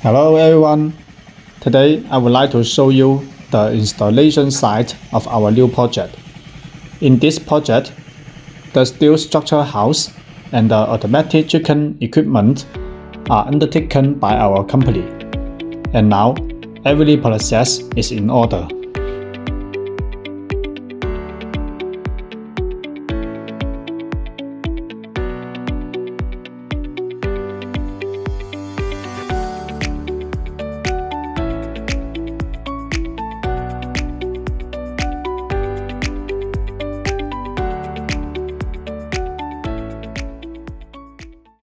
Hello everyone, today I would like to show you the installation site of our new project. In this project, the steel structure house and the automatic chicken equipment are undertaken by our company. And now, every process is in order.